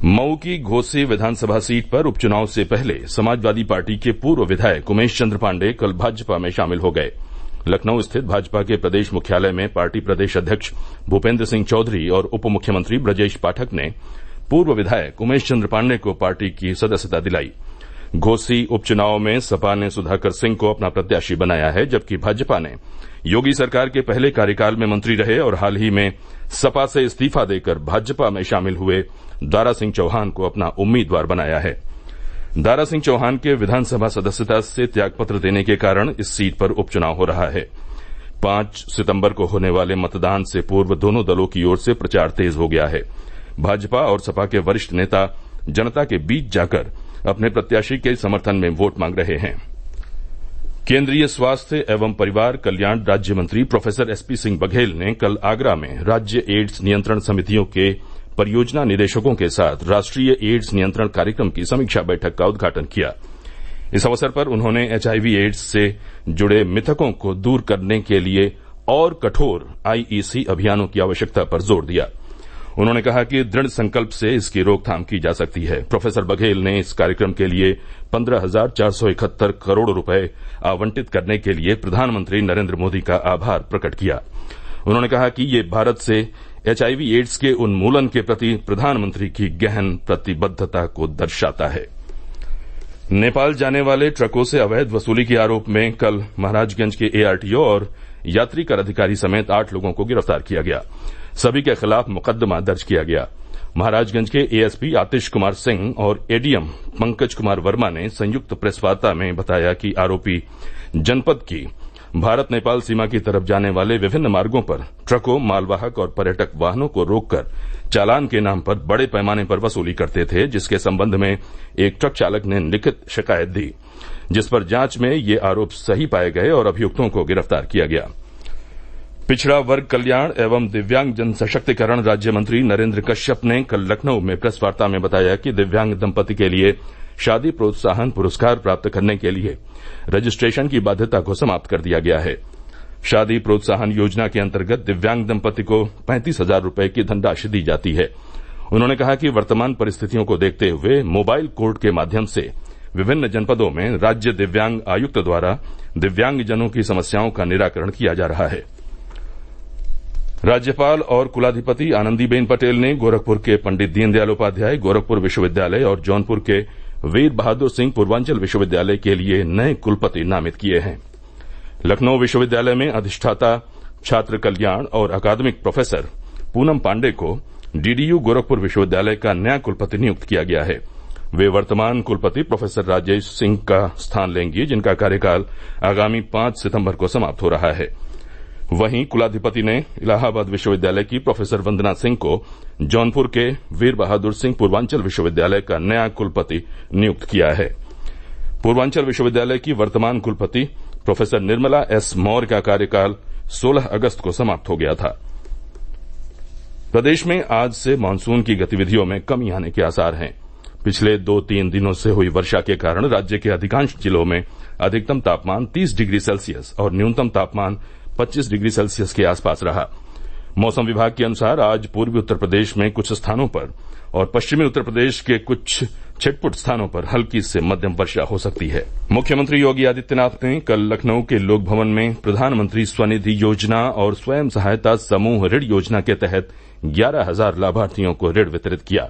मऊ की घोसी विधानसभा सीट पर उपचुनाव से पहले समाजवादी पार्टी के पूर्व विधायक उमेश चंद्र पांडे कल भाजपा में शामिल हो गए। लखनऊ स्थित भाजपा के प्रदेश मुख्यालय में पार्टी प्रदेश अध्यक्ष भूपेन्द्र सिंह चौधरी और उप मुख्यमंत्री ब्रजेश पाठक ने पूर्व विधायक उमेश चंद्र पांडे को पार्टी की सदस्यता दिलाई। घोसी उपचुनाव में सपा ने सुधाकर सिंह को अपना प्रत्याशी बनाया है, जबकि भाजपा ने योगी सरकार के पहले कार्यकाल में मंत्री रहे और हाल ही में सपा से इस्तीफा देकर भाजपा में शामिल हुए दारा सिंह चौहान को अपना उम्मीदवार बनाया है। दारा सिंह चौहान के विधानसभा सदस्यता से त्यागपत्र देने के कारण इस सीट पर उपचुनाव हो रहा है। 5 सितंबर को होने वाले मतदान से पूर्व दोनों दलों की ओर से प्रचार तेज हो गया है। भाजपा और सपा के वरिष्ठ नेता जनता के बीच जाकर अपने प्रत्याशी के समर्थन में वोट मांग रहे हैं। केंद्रीय स्वास्थ्य एवं परिवार कल्याण राज्य मंत्री प्रोफेसर एसपी सिंह बघेल ने कल आगरा में राज्य एड्स नियंत्रण समितियों के परियोजना निदेशकों के साथ राष्ट्रीय एड्स नियंत्रण कार्यक्रम की समीक्षा बैठक का उद्घाटन किया। इस अवसर पर उन्होंने एचआईवी एड्स से जुड़े मिथकों को दूर करने के लिए और कठोर आईईसी अभियानों की आवश्यकता पर जोर दिया। उन्होंने कहा कि दृढ़ संकल्प से इसकी रोकथाम की जा सकती है। प्रोफेसर बघेल ने इस कार्यक्रम के लिए 15,471 करोड़ रुपए आवंटित करने के लिए प्रधानमंत्री नरेंद्र मोदी का आभार प्रकट किया। उन्होंने कहा कि ये भारत से एचआईवी एड्स के उन्मूलन के प्रति प्रधानमंत्री की गहन प्रतिबद्धता को दर्शाता है। नेपाल जाने वाले ट्रकों से अवैध वसूली के आरोप में कल महाराजगंज के एआरटीओ और यात्री कर अधिकारी समेत 8 लोगों को गिरफ्तार किया गया। सभी के खिलाफ मुकदमा दर्ज किया गया। महाराजगंज के एएसपी आतिश कुमार सिंह और एडीएम पंकज कुमार वर्मा ने संयुक्त प्रेस वार्ता में बताया कि आरोपी जनपद की भारत नेपाल सीमा की तरफ जाने वाले विभिन्न मार्गों पर ट्रकों, मालवाहक और पर्यटक वाहनों को रोककर चालान के नाम पर बड़े पैमाने पर वसूली करते थे, जिसके संबंध में एक ट्रक चालक ने लिखित शिकायत दी, जिस पर जांच में ये आरोप सही पाए गए और अभियुक्तों को गिरफ्तार किया गया। पिछड़ा वर्ग कल्याण एवं दिव्यांग जन सशक्तिकरण राज्य मंत्री नरेंद्र कश्यप ने कल लखनऊ में प्रेस वार्ता में बताया कि दिव्यांग दंपति के लिए शादी प्रोत्साहन पुरस्कार प्राप्त करने के लिए रजिस्ट्रेशन की बाध्यता को समाप्त कर दिया गया है। शादी प्रोत्साहन योजना के अंतर्गत दिव्यांग दंपति को 35,000 रुपए की धनराशि दी जाती है। उन्होंने कहा कि वर्तमान परिस्थितियों को देखते हुए मोबाइल कोर्ट के माध्यम से विभिन्न जनपदों में राज्य दिव्यांग आयुक्त द्वारा दिव्यांगजनों की समस्याओं का निराकरण किया जा रहा है। राज्यपाल और कुलाधिपति आनंदीबेन पटेल ने गोरखपुर के पंडित दीनदयाल उपाध्याय गोरखपुर विश्वविद्यालय और जौनपुर के वीर बहादुर सिंह पूर्वांचल विश्वविद्यालय के लिए नए कुलपति नामित किए हैं। लखनऊ विश्वविद्यालय में अधिष्ठाता छात्र कल्याण और अकादमिक प्रोफेसर पूनम पांडे को डीडीयू गोरखपुर विश्वविद्यालय का नया कुलपति नियुक्त किया गया है। वे वर्तमान कुलपति प्रोफेसर राजेश सिंह का स्थान लेंगी, जिनका कार्यकाल आगामी 5 सितंबर को समाप्त हो रहा है। वहीं कुलाधिपति ने इलाहाबाद विश्वविद्यालय की प्रोफेसर वंदना सिंह को जौनपुर के वीर बहादुर सिंह पूर्वांचल विश्वविद्यालय का नया कुलपति नियुक्त किया है। पूर्वांचल विश्वविद्यालय की वर्तमान कुलपति प्रोफेसर निर्मला एस मौर्य का कार्यकाल 16 अगस्त को समाप्त हो गया था। प्रदेश में आज से मानसून की गतिविधियों में कमी आने के आसार हैं। पिछले 2-3 दिनों से हुई वर्षा के कारण राज्य के अधिकांश जिलों में अधिकतम तापमान 30 डिग्री सेल्सियस और न्यूनतम तापमान 25 डिग्री सेल्सियस के आसपास रहा। मौसम विभाग के अनुसार आज पूर्वी उत्तर प्रदेश में कुछ स्थानों पर और पश्चिमी उत्तर प्रदेश के कुछ छिटपुट स्थानों पर हल्की से मध्यम वर्षा हो सकती है। मुख्यमंत्री योगी आदित्यनाथ ने कल लखनऊ के लोक भवन में प्रधानमंत्री स्वनिधि योजना और स्वयं सहायता समूह ऋण योजना के तहत 11,000 लाभार्थियों को ऋण वितरित किया।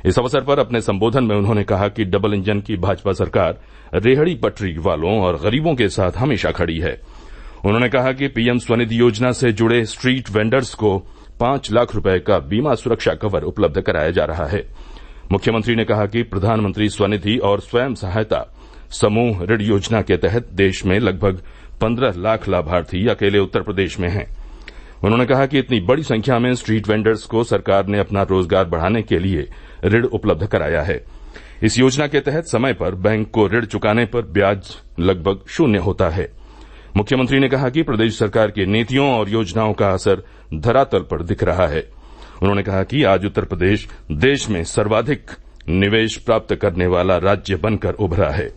इस अवसर पर अपने संबोधन में उन्होंने कहा कि डबल इंजन की भाजपा सरकार रेहड़ी पटरी वालों और गरीबों के साथ हमेशा खड़ी है। उन्होंने कहा कि पीएम स्वनिधि योजना से जुड़े स्ट्रीट वेंडर्स को 5 लाख रुपए का बीमा सुरक्षा कवर उपलब्ध कराया जा रहा है। मुख्यमंत्री ने कहा कि प्रधानमंत्री स्वनिधि और स्वयं सहायता समूह ऋण योजना के तहत देश में लगभग 15 लाख लाभार्थी अकेले उत्तर प्रदेश में हैं। उन्होंने कहा कि इतनी बड़ी संख्या में स्ट्रीट वेंडर्स को सरकार ने अपना रोजगार बढ़ाने के लिए ऋण उपलब्ध कराया है। इस योजना के तहत समय पर बैंक को ऋण चुकाने पर ब्याज लगभग 0 होता है। मुख्यमंत्री ने कहा कि प्रदेश सरकार की नीतियों और योजनाओं का असर धरातल पर दिख रहा है। उन्होंने कहा कि आज उत्तर प्रदेश देश में सर्वाधिक निवेश प्राप्त करने वाला राज्य बनकर उभरा है।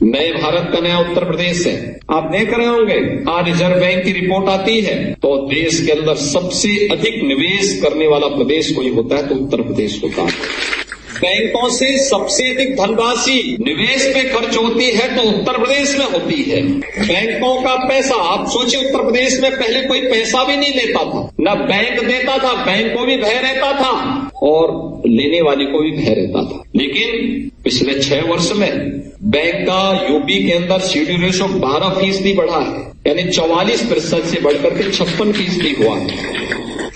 नए भारत का नया उत्तर प्रदेश है। आप देख रहे होंगे आज रिजर्व बैंक की रिपोर्ट आती है तो देश के अंदर सबसे अधिक निवेश करने वाला प्रदेश कोई होता है तो उत्तर प्रदेश होता है। बैंकों से सबसे अधिक धनराशि निवेश पे खर्च होती है तो उत्तर प्रदेश में होती है। बैंकों का पैसा, आप सोचिए, उत्तर प्रदेश में पहले कोई पैसा भी नहीं लेता था, न बैंक देता था, बैंक को भी भय रहता था और लेने वाले को भी भय रहता था। लेकिन पिछले 6 वर्ष में बैंक का यूपी के अंदर सीडी रेशो 12% बढ़ा है, यानी 44% से बढ़कर के 56% हुआ है।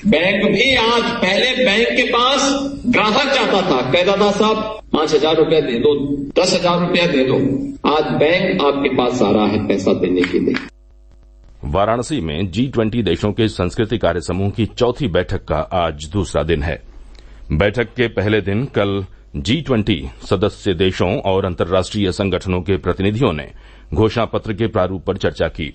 बैंक भी आज, पहले बैंक के पास ग्राहक जाता था, कहता था साहब 5,000 रुपया दे दो, 10,000 रुपया दे दो। आज बैंक आपके पास आ रहा है पैसा देने के लिए। वाराणसी में G20 देशों के संस्कृति कार्य समूह की चौथी बैठक का आज दूसरा दिन है। बैठक के पहले दिन कल G20 सदस्य देशों और अंतर्राष्ट्रीय संगठनों के प्रतिनिधियों ने घोषणा पत्र के प्रारूप पर चर्चा की।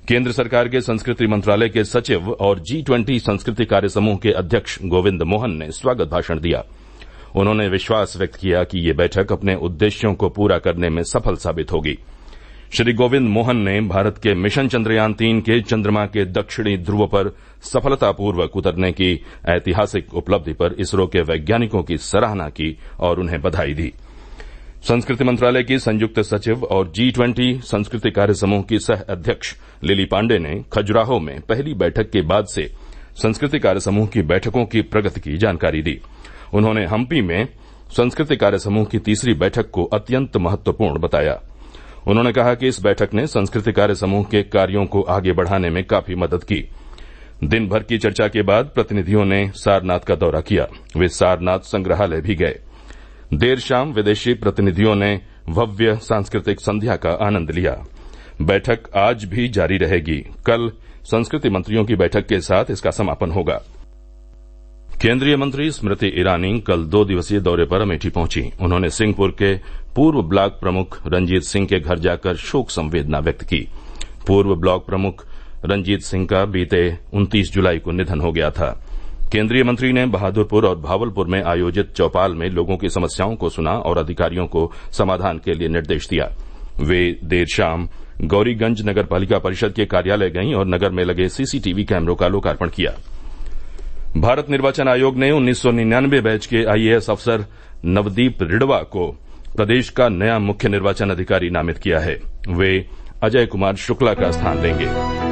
केंद्र सरकार के संस्कृति मंत्रालय के सचिव और G20 संस्कृति कार्य समूह के अध्यक्ष गोविंद मोहन ने स्वागत भाषण दिया। उन्होंने विश्वास व्यक्त किया कि ये बैठक अपने उद्देश्यों को पूरा करने में सफल साबित होगी। श्री गोविंद मोहन ने भारत के मिशन चंद्रयान 3 के चंद्रमा के दक्षिणी ध्रुव पर सफलतापूर्वक उतरने की ऐतिहासिक उपलब्धि पर इसरो के वैज्ञानिकों की सराहना की और उन्हें बधाई दी। संस्कृति मंत्रालय की संयुक्त सचिव और G20 संस्कृति कार्य समूह की सह अध्यक्ष लिली पांडे ने खजुराहो में पहली बैठक के बाद से संस्कृति कार्य समूह की बैठकों की प्रगति की जानकारी दी। उन्होंने हम्पी में संस्कृति कार्य समूह की तीसरी बैठक को अत्यंत महत्वपूर्ण बताया। उन्होंने कहा कि इस बैठक ने संस्कृति कार्य समूह के कार्यों को आगे बढ़ाने में काफी मदद की। दिन भर की चर्चा के बाद प्रतिनिधियों ने सारनाथ का दौरा किया। वे सारनाथ संग्रहालय भी गए। देर शाम विदेशी प्रतिनिधियों ने भव्य सांस्कृतिक संध्या का आनंद लिया। बैठक आज भी जारी रहेगी। कल संस्कृति मंत्रियों की बैठक के साथ इसका समापन होगा। केंद्रीय मंत्री स्मृति ईरानी कल 2 दिवसीय दौरे पर अमेठी पहुंची। उन्होंने सिंहपुर के पूर्व ब्लॉक प्रमुख रंजीत सिंह के घर जाकर शोक संवेदना व्यक्त की। पूर्व ब्लॉक प्रमुख रंजीत सिंह का बीते 29 जुलाई को निधन हो गया था। केंद्रीय मंत्री ने बहादुरपुर और भावलपुर में आयोजित चौपाल में लोगों की समस्याओं को सुना और अधिकारियों को समाधान के लिए निर्देश दिया। वे देर शाम गौरीगंज नगर पालिका परिषद के कार्यालय गईं और नगर में लगे सीसीटीवी कैमरों का लोकार्पण किया। भारत निर्वाचन आयोग ने 1999 बैच के आईएएस अफसर नवदीप रिडवा को प्रदेश का नया मुख्य निर्वाचन अधिकारी नामित किया है। वे अजय कुमार शुक्ला का स्थान लेंगे।